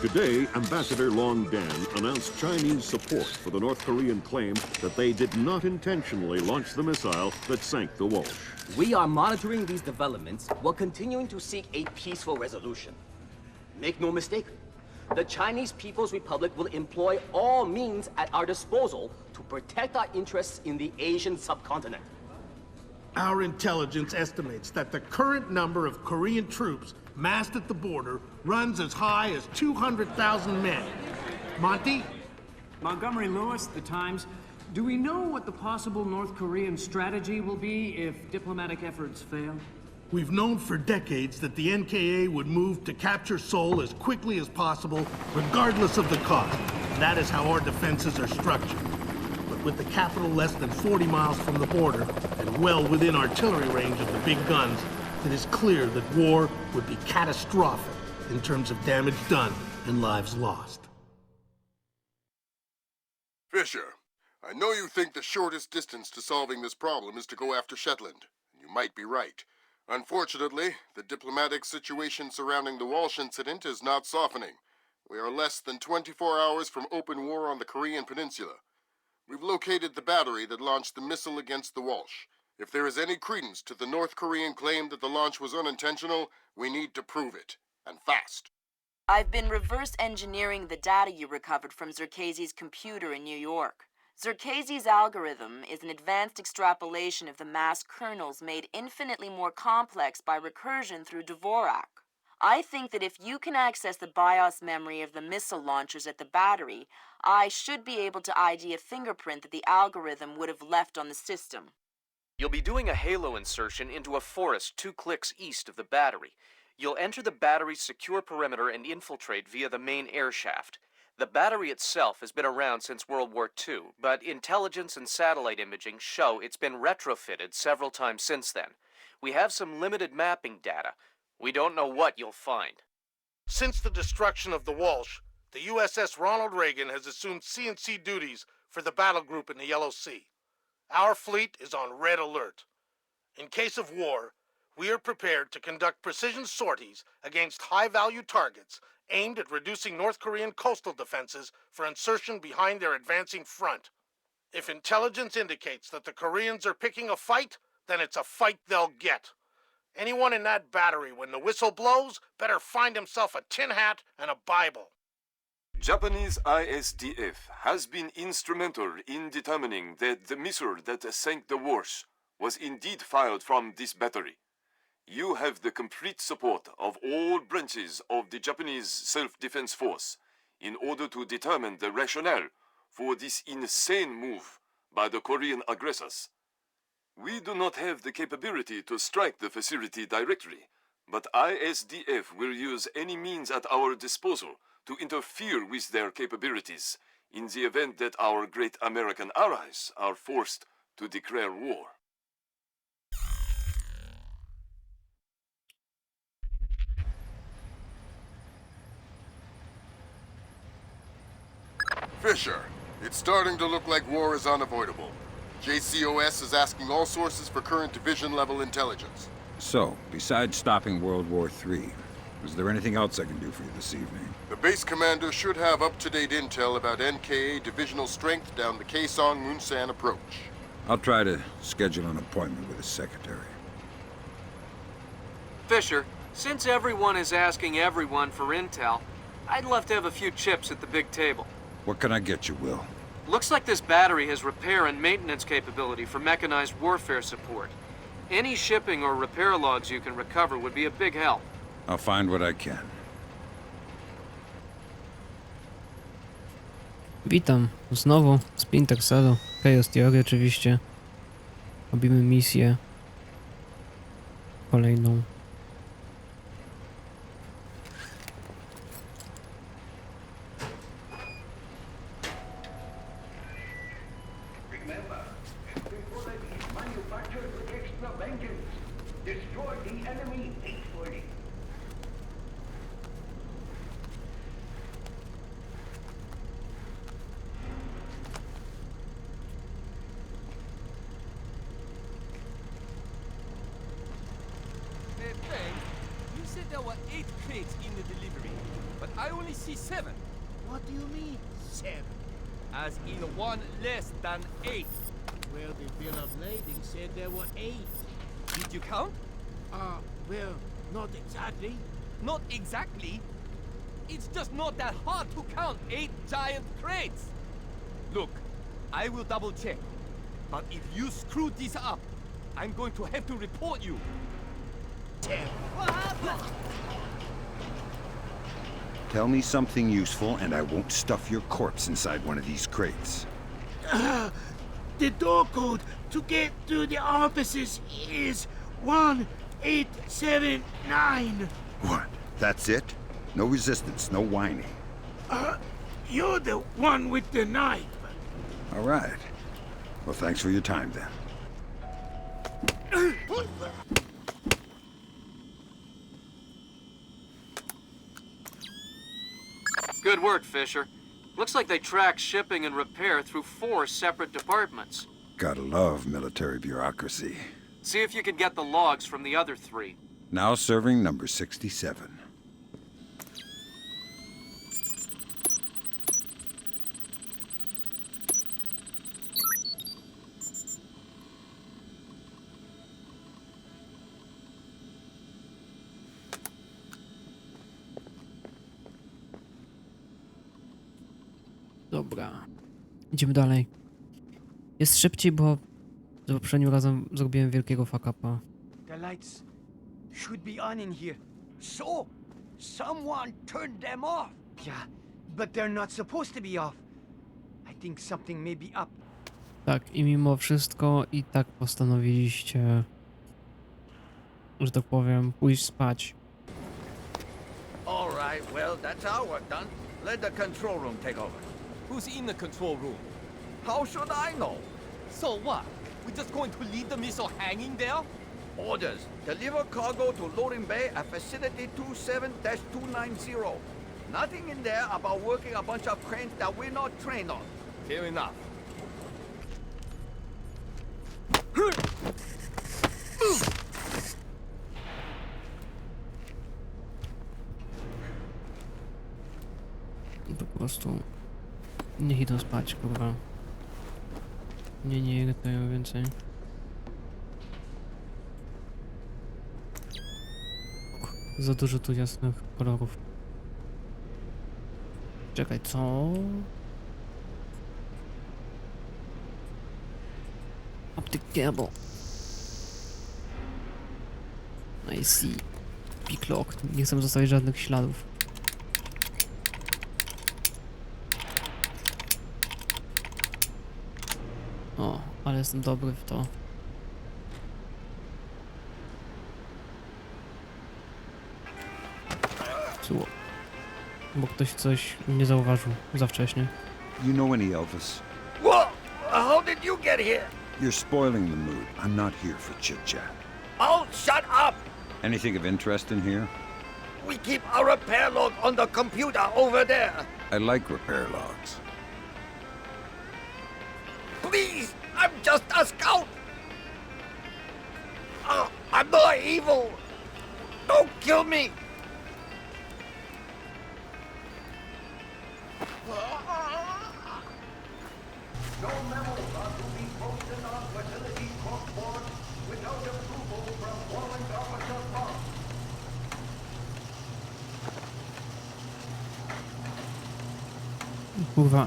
Today, Ambassador Long Dan announced Chinese support for the North Korean claim that they did not intentionally launch the missile that sank the Walsh. We are monitoring these developments while continuing to seek a peaceful resolution. Make no mistake, the Chinese People's Republic will employ all means at our disposal to protect our interests in the Asian subcontinent. Our intelligence estimates that the current number of Korean troops massed at the border runs as high as 200,000 men. Monty? Montgomery Lewis, The Times. Do we know what the possible North Korean strategy will be if diplomatic efforts fail? We've known for decades that the NKA would move to capture Seoul as quickly as possible, regardless of the cost. That is how our defenses are structured. But with the capital less than 40 miles from the border, and well within artillery range of the big guns, it is clear that war would be catastrophic in terms of damage done and lives lost. Fisher, I know you think the shortest distance to solving this problem is to go after Shetland. You might be right. Unfortunately, the diplomatic situation surrounding the Walsh incident is not softening. We are less than 24 hours from open war on the Korean Peninsula. We've located the battery that launched the missile against the Walsh. If there is any credence to the North Korean claim that the launch was unintentional, we need to prove it, and fast. I've been reverse engineering the data you recovered from Zerkezi's computer in New York. Zerkezi's algorithm is an advanced extrapolation of the mass kernels made infinitely more complex by recursion through Dvorak. I think that if you can access the BIOS memory of the missile launchers at the battery, I should be able to ID a fingerprint that the algorithm would have left on the system. You'll be doing a halo insertion into a forest 2 clicks east of the battery. You'll enter the battery's secure perimeter and infiltrate via the main air shaft. The battery itself has been around since World War II, but intelligence and satellite imaging show it's been retrofitted several times since then. We have some limited mapping data. We don't know what you'll find. Since the destruction of the Walsh, the USS Ronald Reagan has assumed C&C duties for the battle group in the Yellow Sea. Our fleet is on red alert. In case of war, we are prepared to conduct precision sorties against high-value targets aimed at reducing North Korean coastal defenses for insertion behind their advancing front. If intelligence indicates that the Koreans are picking a fight, then it's a fight they'll get. Anyone in that battery, when the whistle blows, better find himself a tin hat and a Bible. Japanese ISDF has been instrumental in determining that the missile that sank the Walsh was indeed fired from this battery. You have the complete support of all branches of the Japanese self-defense force in order to determine the rationale for this insane move by the Korean aggressors. We do not have the capability to strike the facility directly, but ISDF will use any means at our disposal to interfere with their capabilities in the event that our great American allies are forced to declare war. Fisher, it's starting to look like war is unavoidable. JCOS is asking all sources for current division-level intelligence. So, besides stopping World War III, is there anything else I can do for you this evening? The base commander should have up-to-date intel about NKA divisional strength down the Kaesong-Munsan approach. I'll try to schedule an appointment with his secretary. Fisher, since everyone is asking everyone for intel, I'd love to have a few chips at the big table. What can I get you, Will? Looks like this battery has repair and maintenance capability for mechanized warfare support. Any shipping or repair logs you can recover would be a big help. I'll find what I can. Witam znowu z Pintersalu, Chaos Theory oczywiście. Robimy misję kolejną. You said there were 8 crates in the delivery, but I only see 7. What do you mean, 7? As in 1 less than 8. Well, the bill of lading said there were 8. Did you count? Well, not exactly. Not exactly. It's just not that hard to count 8 giant crates. Look, I will double check. But if you screw this up, I'm going to have to report you. 10. Tell me something useful, and I won't stuff your corpse inside one of these crates. The door code to get to the offices is 1879. What? That's it? No resistance, no whining. You're the one with the knife. All right. Well, thanks for your time, then. Good work, Fisher. Looks like they track shipping and repair through 4 separate departments. Gotta love military bureaucracy. See if you can get the logs from the other 3. Now serving number 67. Dobra. Idziemy dalej. Jest szybciej, bo z poprzednim razem zrobiłem wielkiego fuck upa. The lights should be on in here. So, someone turned them off. Yeah, but they're not supposed to be off. I think something may be up. Tak, i mimo wszystko i tak postanowiliście, że tak powiem, pójść spać. All right, well, that's our work done. Let the control room take over. Who's in the control room? How should I know? So what? We're just going to leave the missile hanging there? Orders. Deliver cargo to loading bay at facility 27-290. Nothing in there about working a bunch of cranes that we're not trained on. Fair enough. Po prostu niech idą spać, kurwa. Nie irytują więcej. Za dużo tu jasnych kolorów. Czekaj, co? Optic cable. I see. Picklock. Nie chcę zostawić żadnych śladów. O, ale jestem dobry w to. Słuchaj. Bo ktoś coś nie zauważył za wcześnie. You know any Elvis? Whoa! How did you get here? You're spoiling the mood. I'm not here for chit-chat. Oh, shut up! Anything of interest in here? We keep our repair log on the computer over there. I like repair logs. Please, I'm just a scout. Oh, I'm not evil. Don't kill me. No memos are to be posted on facility crossboard without approval from warrant officer Bob. Kurwa.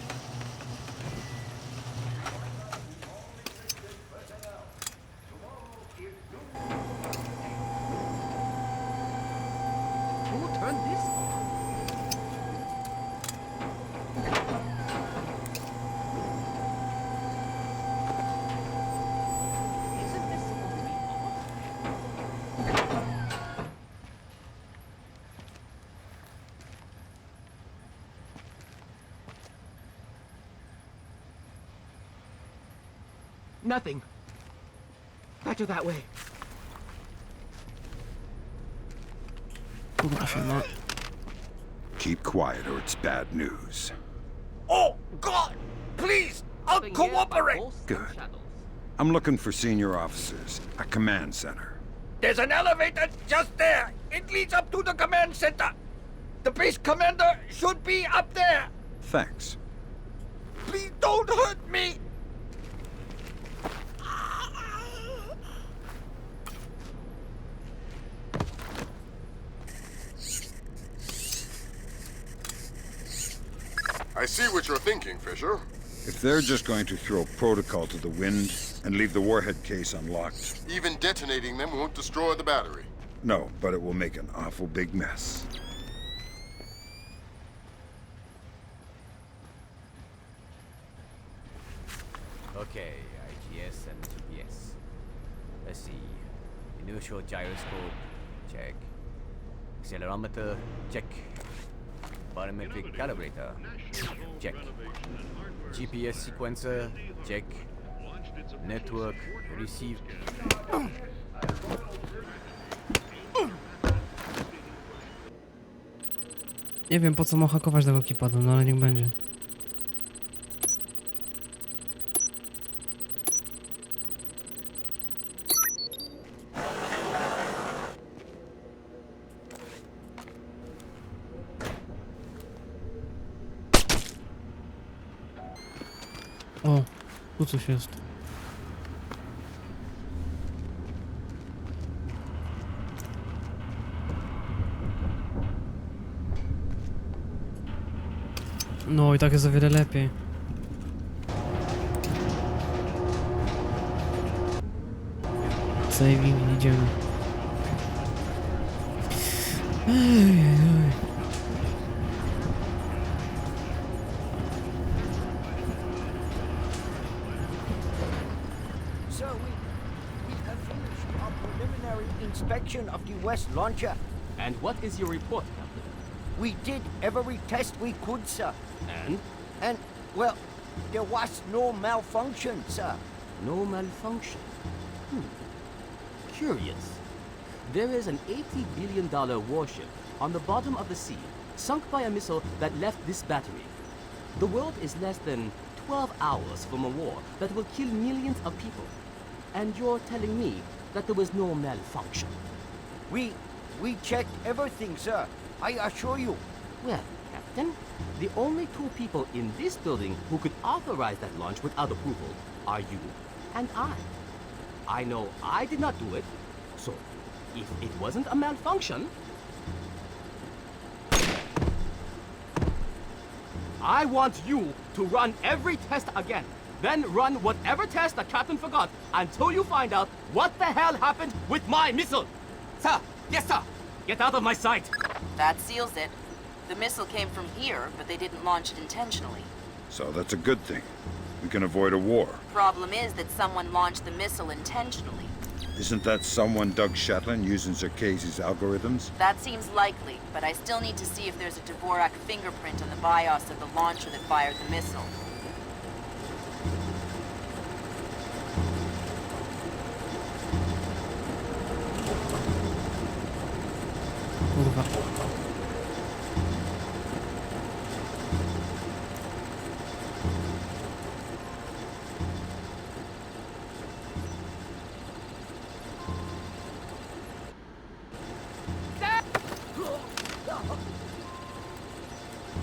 Who turned this on? Isn't this supposed to be off? Nothing. Better that way. Kurwa się ma. Keep quiet or it's bad news. Oh, God! Please, I'll cooperate. Good. I'm looking for senior officers, a command center. There's an elevator just there. It leads up to the command center. The base commander should be up there! Thanks. Please don't hurt me! I see what you're thinking, Fisher. If they're just going to throw protocol to the wind and leave the warhead case unlocked... Even detonating them won't destroy the battery. No, but it will make an awful big mess. Okay, IGS and GPS. Let's see. Inertial gyroscope, check. Accelerometer, check. Barometric calibrator, check. GPS sequencer, check. Network, receive. Nie wiem po co ma hakować tego keypadu, no ale niech będzie. O, tu coś jest. No i tak jest o wiele lepiej. Saving, idziemy. Ej. Sir, we have finished our preliminary inspection of the West launcher. And what is your report, Captain? We did every test we could, sir. And? And, well, there was no malfunction, sir. No malfunction. Curious. There is an $80 billion warship on the bottom of the sea, sunk by a missile that left this battery. The world is less than 12 hours from a war that will kill millions of people. And you're telling me that there was no malfunction? We checked everything, sir. I assure you. Well, Captain, the only two people in this building who could authorize that launch without approval are you and I. I know I did not do it, so if it wasn't a malfunction, I want you to run every test again. Then run whatever test the captain forgot until you find out what the hell happened with my missile. Sir, yes sir, get out of my sight. That seals it. The missile came from here, but they didn't launch it intentionally. So that's a good thing. We can avoid a war. Problem is that someone launched the missile intentionally. Isn't that someone Doug Shetland using Zerkezi's algorithms? That seems likely, but I still need to see if there's a Dvorak fingerprint on the BIOS of the launcher that fired the missile. Kurwa.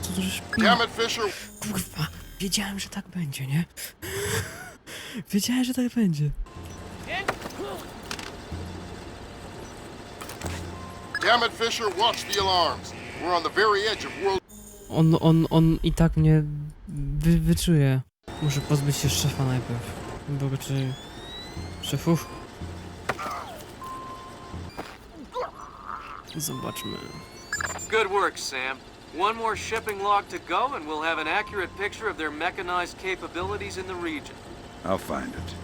Co to żeś pił? Damn it, Fisher! Kurwa, wiedziałem, że tak będzie, nie? Wiedziałem, że tak będzie. Damn it, Fisher, watch the alarms. We're on the very edge of world... On i tak mnie wyczuje. Muszę pozbyć się szefa najpierw. Bo raczej... Szefów? Zobaczmy. Good work, Sam. One more shipping log to go and we'll have an accurate picture of their mechanized capabilities in the region. I'll find it.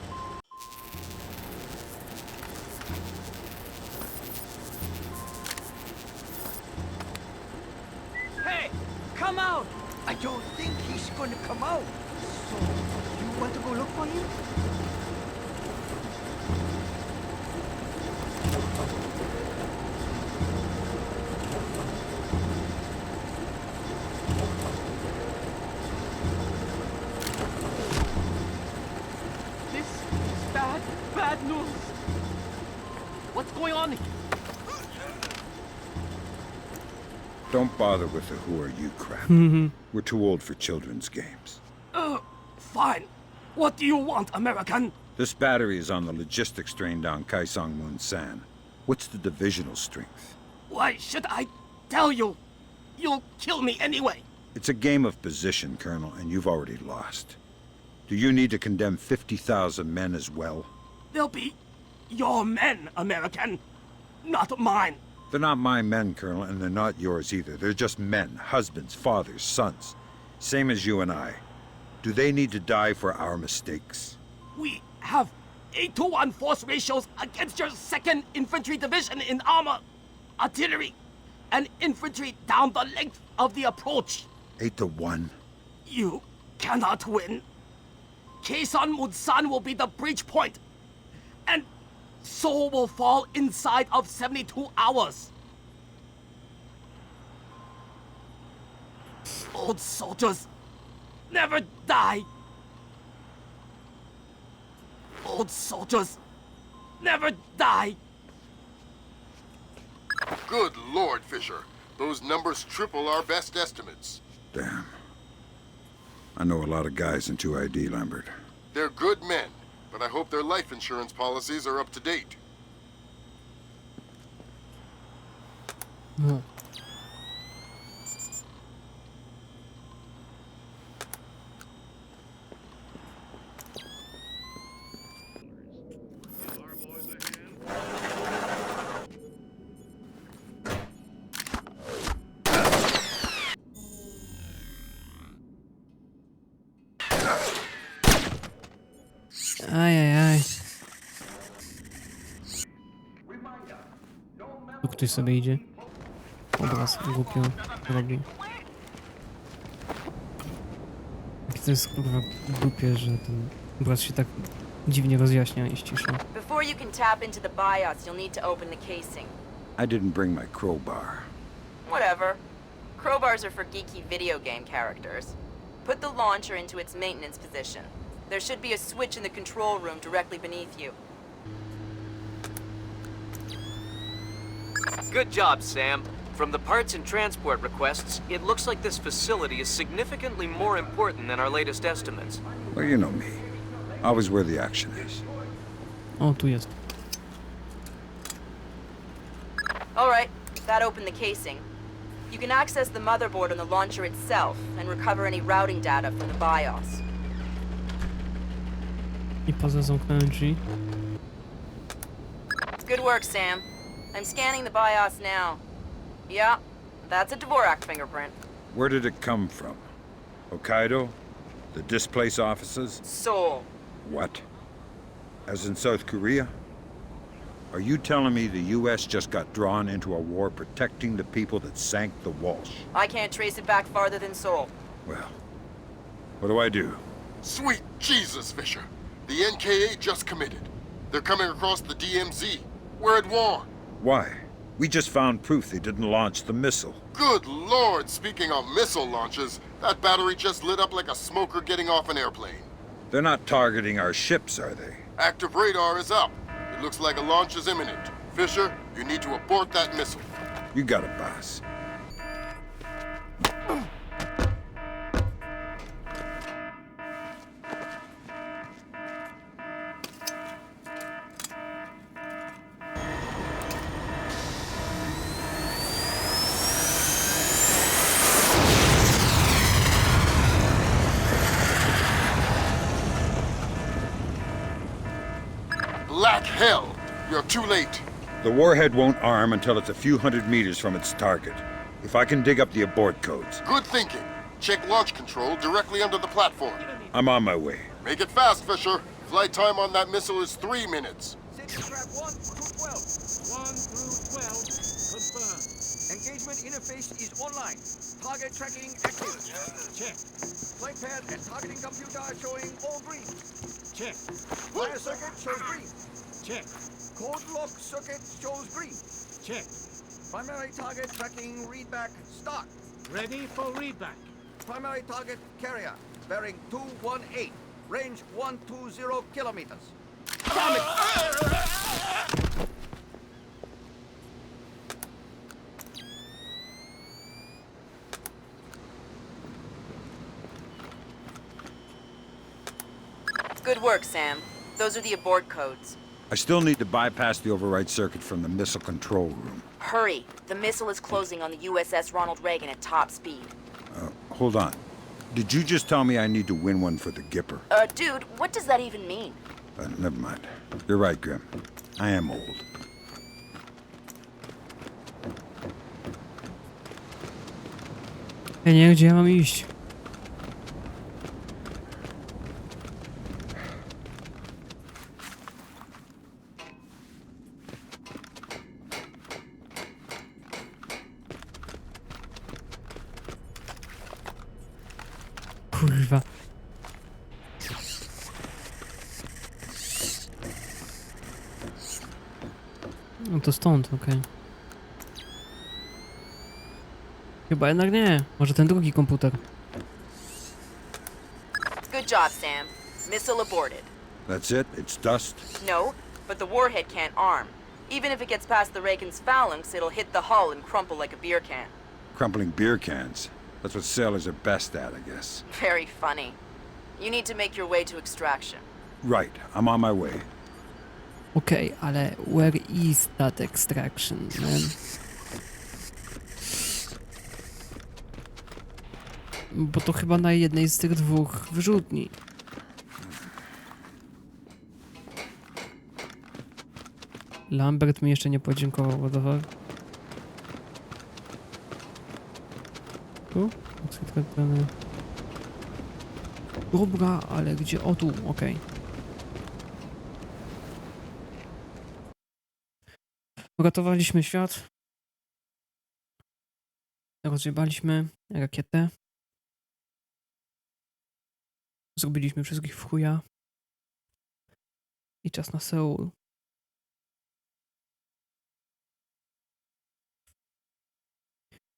Hey, come out! I don't think he's going to come out. So, you want to go look for him? This is bad news. What's going on here? Don't bother with the who are you crap. We're too old for children's games. Fine. What do you want, American? This battery is on the logistics train down Kaisang Moon San. What's the divisional strength? Why should I tell you? You'll kill me anyway. It's a game of position, Colonel, and you've already lost. Do you need to condemn 50,000 men as well? They'll be your men, American, not mine. They're not my men, Colonel, and they're not yours either. They're just men, husbands, fathers, sons. Same as you and I. Do they need to die for our mistakes? We have 8-to-1 force ratios against your 2nd Infantry Division in armor, artillery, and infantry down the length of the approach. 8-to-1? You cannot win. Kaesong Munsan will be the breach point, and Seoul will fall inside of 72 hours. Old soldiers never die. Old soldiers never die. Good Lord, Fisher. Those numbers triple our best estimates. Damn. I know a lot of guys in 2ID, Lambert. They're good men, but I hope their life insurance policies are up to date. No. Ajajaj. Tu ktoś sobie idzie. Obraz głupio robi. Jakie to jest kurwa głupie, że ten obraz się tak dziwnie rozjaśnia i ścisza. Before you can tap into the BIOS, you'll need to open the casing. I didn't bring my crowbar. Whatever. Crowbars are for geeky video game characters. Put the launcher into its maintenance position. There should be a switch in the control room directly beneath you. Good job, Sam. From the parts and transport requests, it looks like this facility is significantly more important than our latest estimates. Well, you know me. Always where the action is. O, tu jest. Alright, that opened the casing. You can access the motherboard on the launcher itself and recover any routing data from the BIOS. I poza zamknąłem drzwi. Good work, Sam. I'm scanning the BIOS now. Yeah, that's a Dvorak fingerprint. Where did it come from? Hokkaido? The displaced offices? Seoul. What? As in South Korea? Are you telling me the U.S. just got drawn into a war protecting the people that sank the Walsh? I can't trace it back farther than Seoul. Well, what do I do? Sweet Jesus, Fisher. The NKA just committed. They're coming across the DMZ. We're at war. Why? We just found proof they didn't launch the missile. Good Lord, speaking of missile launches, that battery just lit up like a smoker getting off an airplane. They're not targeting our ships, are they? Active radar is up. It looks like a launch is imminent. Fisher, you need to abort that missile. You got it, boss. Black hell! You're too late. The warhead won't arm until it's a few hundred meters from its target. If I can dig up the abort codes. Good thinking. Check launch control directly under the platform. I'm on my way. Make it fast, Fisher. Flight time on that missile is 3 minutes. City trap 1 through 12. 1 through 12. Confirmed. Engagement interface is online. Target tracking active. Check. Flight pad and targeting computer are showing all green. Check. Fire circuit shows green. Check. Code lock circuit shows green. Check. Primary target tracking readback start. Ready for readback. Primary target carrier bearing 218. Range 120 kilometers. Damn it! Good work, Sam. Those are the abort codes. I still need to bypass the override circuit from the missile control room. Hurry. The missile is closing on the USS Ronald Reagan at top speed. Hold on. Did you just tell me I need to win one for the Gipper? Dude, what does that even mean? Never mind. You're right, Grim. I am old. Ja nie wiem, gdzie ja mam iść. Kurwa. No to stąd, okej. Chyba jednak nie. Może ten drugi komputer. Good job, Sam. Missile aborted. That's it? It's dust? No, but the warhead can't arm. Even if it gets past the Reagan's phalanx, it'll hit the hull and crumple like a beer can. Crumpling beer cans. That's what sailors are best at, I guess. Very funny. You need to make your way to extraction. Right. I'm on my way. Okej, ale where is that extraction, man? Bo to chyba na jednej z tych dwóch wyrzutni. Lambert mi jeszcze nie podziękował, what the fuck? Tu? Dobra, ale gdzie? O tu, okej. Uratowaliśmy świat. Rozjebaliśmy rakietę. Zrobiliśmy wszystkich w chuja. I czas na Seul.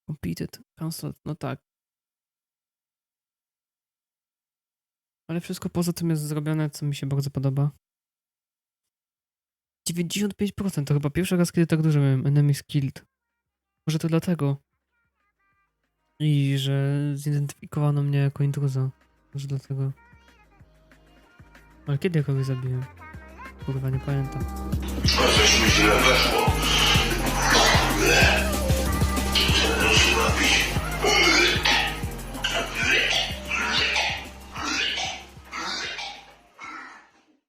Completed. Cancelled. No tak. Ale wszystko poza tym jest zrobione, co mi się bardzo podoba. 95% to chyba pierwszy raz, kiedy tak dużo miałem enemies killed. Może to dlatego. I że zidentyfikowano mnie jako intruza. Może dlatego. Ale kiedy ja kogoś zabiłem? Kurwa, nie pamiętam. Coś mi źle weszło.